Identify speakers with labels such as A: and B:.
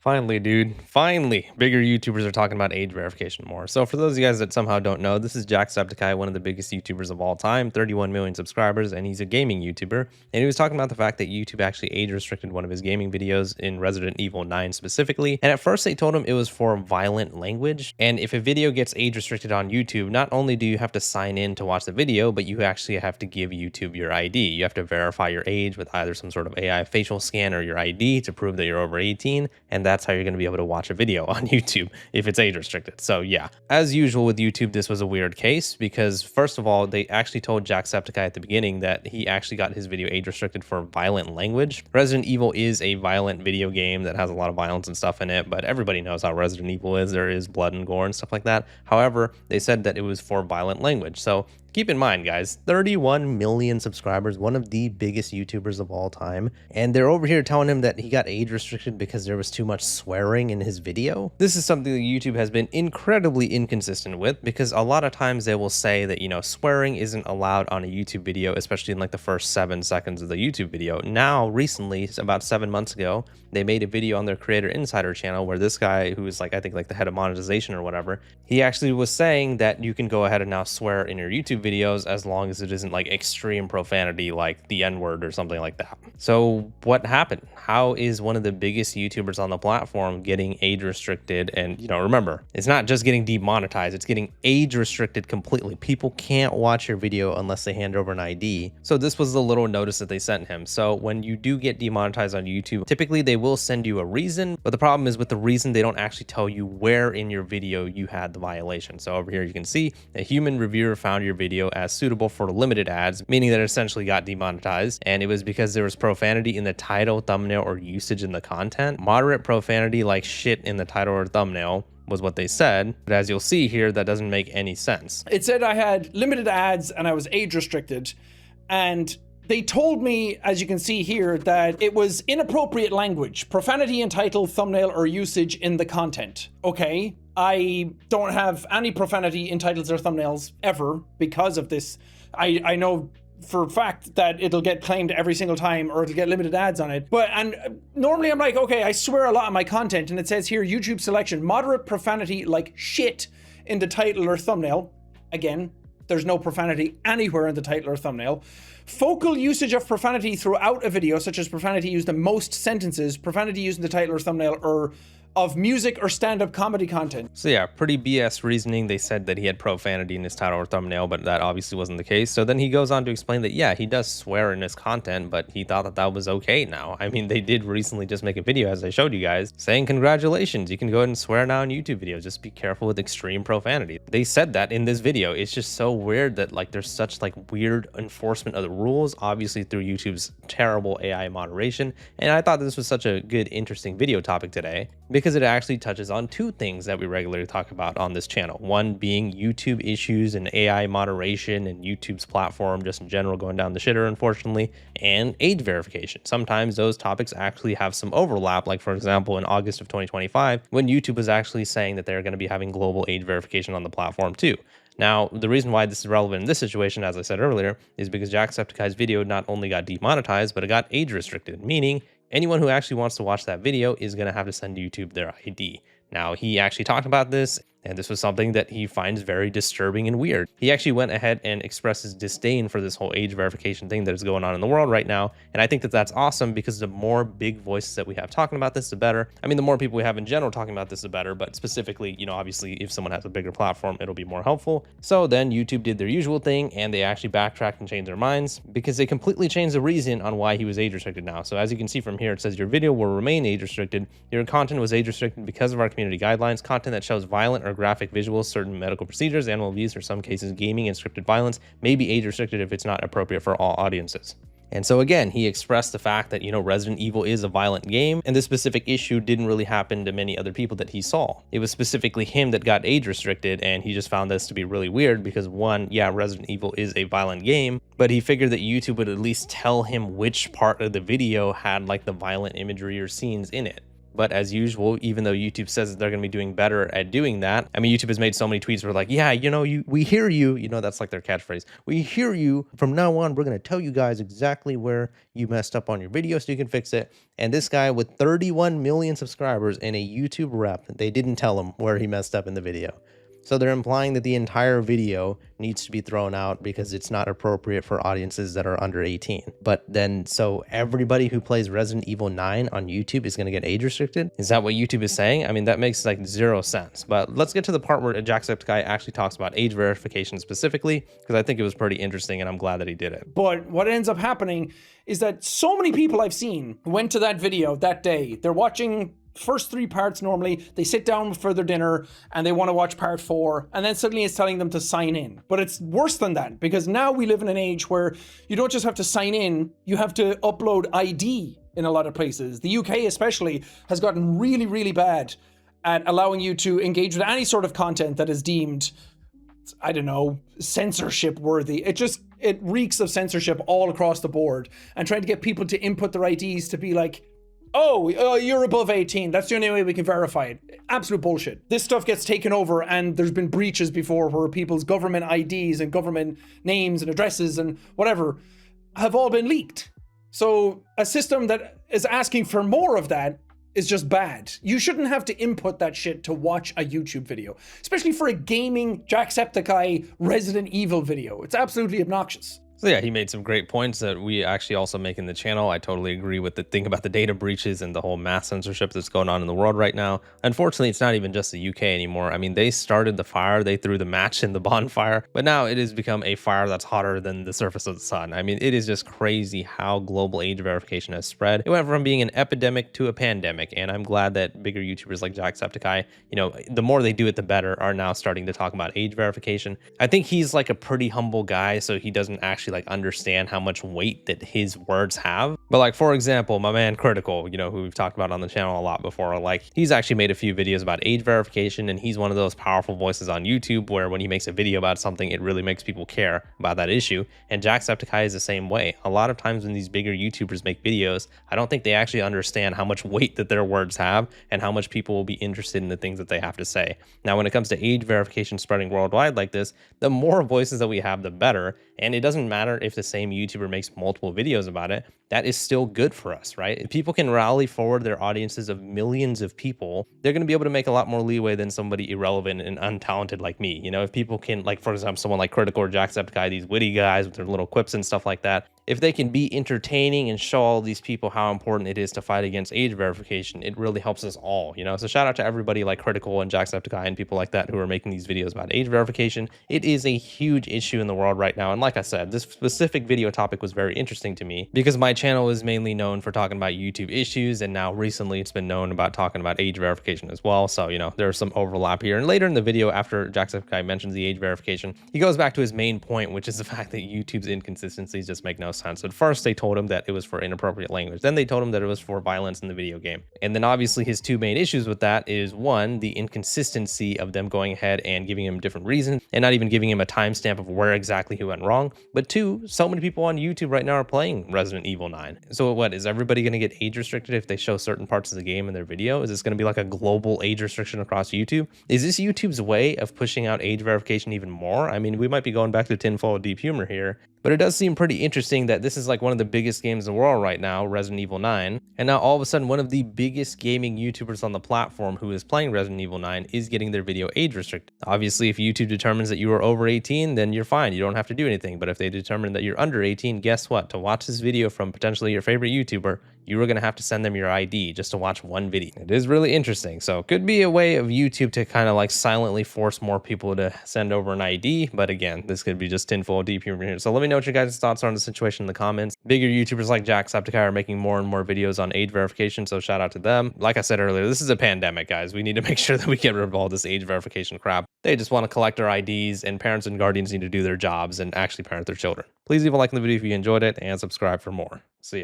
A: Finally, dude. Finally, bigger YouTubers are talking about age verification more. So for those of you guys that somehow don't know, this is Jacksepticeye, one of the biggest YouTubers of all time, 31 million subscribers, and he's a gaming YouTuber. And he was talking about the fact that YouTube actually age restricted one of his gaming videos in Resident Evil 9 specifically. And at first they told him it was for violent language. And if a video gets age restricted on YouTube, not only do you have to sign in to watch the video, but you actually have to give YouTube your ID. You have to verify your age with either some sort of AI facial scan or your ID to prove that you're over 18. And that's how you're going to be able to watch a video on YouTube if it's age restricted. So yeah, as usual with YouTube, this was a weird case because first of all, they actually told Jacksepticeye at the beginning that he actually got his video age restricted for violent language. Resident Evil is a violent video game that has a lot of violence and stuff in it, but everybody knows how Resident Evil is. There is blood and gore and stuff like that. However, they said that it was for violent language. So keep in mind, guys, 31 million subscribers, one of the biggest YouTubers of all time. And they're over here telling him that he got age restricted because there was too much swearing in his video. This is something that YouTube has been incredibly inconsistent with because a lot of times they will say that, you know, swearing isn't allowed on a YouTube video, especially in like the first 7 seconds of the YouTube video. Now, recently, about 7 months ago, they made a video on their Creator Insider channel where this guy, who is like, I think like the head of monetization or whatever, he actually was saying that you can go ahead and now swear in your YouTube videos as long as it isn't like extreme profanity like the N-word or something like that. So what happened? How is one of the biggest YouTubers on the platform getting age restricted? And, you know, remember, it's not just getting demonetized, it's getting age restricted completely. People can't watch your video unless they hand over an ID. So this was the little notice that they sent him. So when you do get demonetized on YouTube, typically they will send you a reason, but the problem is with the reason, they don't actually tell you where in your video you had the violation. So over here you can see a human reviewer found your video as suitable for limited ads, meaning that it essentially got demonetized, and it was because there was profanity in the title, thumbnail, or usage in the content. Moderate profanity like shit in the title or thumbnail was what they said, but as you'll see here, that doesn't make any sense.
B: It said I had limited ads and I was age restricted, and they told me, as you can see here, that it was inappropriate language, profanity in title, thumbnail, or usage in the content. Okay, I don't have any profanity in titles or thumbnails ever because of this. I know for a fact that it'll get claimed every single time or it'll get limited ads on it. And normally I'm like, okay, I swear a lot on my content, and it says here, YouTube selection, moderate profanity like shit in the title or thumbnail. Again, there's no profanity anywhere in the title or thumbnail. Focal usage of profanity throughout a video, such as profanity used in most sentences, profanity used in the title or thumbnail, or of music or stand-up comedy content.
A: So yeah, pretty BS reasoning. They said that he had profanity in his title or thumbnail, but that obviously wasn't the case. So then he goes on to explain that, yeah, he does swear in his content, but he thought that that was okay now. I mean, they did recently just make a video, as I showed you guys, saying congratulations, you can go ahead and swear now in YouTube videos. Just be careful with extreme profanity. They said that in this video. It's just so weird that like there's such like weird enforcement of the rules, obviously through YouTube's terrible AI moderation. And I thought this was such a good, interesting video topic today, because it actually touches on two things that we regularly talk about on this channel. One being YouTube issues and AI moderation and YouTube's platform just in general going down the shitter, unfortunately, and age verification. Sometimes those topics actually have some overlap, like for example, in August of 2025, when YouTube was actually saying that they're going to be having global age verification on the platform too. Now, the reason why this is relevant in this situation, as I said earlier, is because Jacksepticeye's video not only got demonetized, but it got age restricted, meaning anyone who actually wants to watch that video is going to have to send YouTube their ID. Now, he actually talked about this, and this was something that he finds very disturbing and weird. He actually went ahead and expressed his disdain for this whole age verification thing that is going on in the world right now. And I think that that's awesome, because the more big voices that we have talking about this, the better. I mean, the more people we have in general talking about this, the better. But specifically, you know, obviously, if someone has a bigger platform, it'll be more helpful. So then YouTube did their usual thing, and they actually backtracked and changed their minds, because they completely changed the reason on why he was age restricted now. So as you can see from here, it says your video will remain age restricted. Your content was age restricted because of our community guidelines. Content that shows violent or graphic visuals, certain medical procedures, animal abuse, or some cases gaming and scripted violence may be age restricted if it's not appropriate for all audiences. And so again, he expressed the fact that, you know, Resident Evil is a violent game, and this specific issue didn't really happen to many other people that he saw. It was specifically him that got age restricted, and he just found this to be really weird because, one, yeah, Resident Evil is a violent game, but he figured that YouTube would at least tell him which part of the video had like the violent imagery or scenes in it. But as usual, even though YouTube says that they're going to be doing better at doing that, I mean, YouTube has made so many tweets where like, yeah, we hear you. That's like their catchphrase. We hear you. From now on, we're going to tell you guys exactly where you messed up on your video so you can fix it. And this guy with 31 million subscribers and a YouTube rep, they didn't tell him where he messed up in the video. So they're implying that the entire video needs to be thrown out because it's not appropriate for audiences that are under 18. But then, so everybody who plays Resident Evil 9 on YouTube is going to get age restricted? Is that what YouTube is saying? I mean, that makes like zero sense. But let's get to the part where Jacksepticeye actually talks about age verification specifically, because I think it was pretty interesting and I'm glad that he did it.
B: But what ends up happening is that so many people I've seen went to that video that day. They're watching first 3 parts normally, they sit down for their dinner and they want to watch part 4, and then suddenly it's telling them to sign in. But it's worse than that, because now we live in an age where you don't just have to sign in, you have to upload ID in a lot of places. The UK especially has gotten really, really bad at allowing you to engage with any sort of content that is deemed, I don't know, censorship worthy. It reeks of censorship all across the board, and trying to get people to input their IDs to be like, oh, you're above 18. That's the only way we can verify it. Absolute bullshit. This stuff gets taken over, and there's been breaches before where people's government IDs and government names and addresses and whatever have all been leaked. So a system that is asking for more of that is just bad. You shouldn't have to input that shit to watch a YouTube video, especially for a gaming Jacksepticeye Resident Evil video. It's absolutely obnoxious.
A: So yeah, he made some great points that we actually also make in the channel. I totally agree with the thing about the data breaches and the whole mass censorship that's going on in the world right now. Unfortunately, it's not even just the UK anymore. I mean, they started the fire, they threw the match in the bonfire, but now it has become a fire that's hotter than the surface of the sun. I mean, it is just crazy how global age verification has spread. It went from being an epidemic to a pandemic, and I'm glad that bigger YouTubers like Jacksepticeye, the more they do it, the better, are now starting to talk about age verification. I think he's like a pretty humble guy, so he doesn't actually like understand how much weight that his words have. But like, for example, my man Critical, who we've talked about on the channel a lot before, like he's actually made a few videos about age verification, and he's one of those powerful voices on YouTube where when he makes a video about something, it really makes people care about that issue. And Jacksepticeye is the same way. A lot of times when these bigger YouTubers make videos, I don't think they actually understand how much weight that their words have and how much people will be interested in the things that they have to say. Now, when it comes to age verification spreading worldwide like this, the more voices that we have, the better. And it doesn't matter if the same YouTuber makes multiple videos about it, that is still good for us, right? If people can rally forward their audiences of millions of people, they're going to be able to make a lot more leeway than somebody irrelevant and untalented like me. If people can, like, for example, someone like Critical or Jacksepticeye, these witty guys with their little quips and stuff like that, if they can be entertaining and show all these people how important it is to fight against age verification, it really helps us all, So shout out to everybody like Critical and Jacksepticeye and people like that who are making these videos about age verification. It is a huge issue in the world right now. And like I said, this specific video topic was very interesting to me because my channel is mainly known for talking about YouTube issues, and now recently it's been known about talking about age verification as well. So, there's some overlap here. And later in the video, after Jacksepticeye mentions the age verification, he goes back to his main point, which is the fact that YouTube's inconsistencies just make no sense. At first, they told him that it was for inappropriate language. Then they told him that it was for violence in the video game. And then obviously his two main issues with that is, one, the inconsistency of them going ahead and giving him different reasons and not even giving him a timestamp of where exactly he went wrong. But two, so many people on YouTube right now are playing Resident Evil 9. So what, is everybody going to get age restricted if they show certain parts of the game in their video? Is this going to be like a global age restriction across YouTube? Is this YouTube's way of pushing out age verification even more? I mean, we might be going back to tinfoil deep humor here, but it does seem pretty interesting that this is like one of the biggest games in the world right now, Resident Evil 9. And now all of a sudden, one of the biggest gaming YouTubers on the platform who is playing Resident Evil 9 is getting their video age restricted. Obviously, if YouTube determines that you are over 18, then you're fine. You don't have to do anything. But if they determine that you're under 18, guess what? To watch this video from potentially your favorite YouTuber, you are going to have to send them your ID just to watch one video. It is really interesting. So could be a way of YouTube to kind of like silently force more people to send over an ID. But again, this could be just tinfoil deep humor here. So let me know what your guys' thoughts are on the situation in the comments. Bigger YouTubers like Jacksepticeye are making more and more videos on age verification, so shout out to them. Like I said earlier, this is a pandemic, guys. We need to make sure that we get rid of all this age verification crap. They just want to collect our IDs, and parents and guardians need to do their jobs and actually parent their children. Please leave a like in the video if you enjoyed it and subscribe for more. See ya.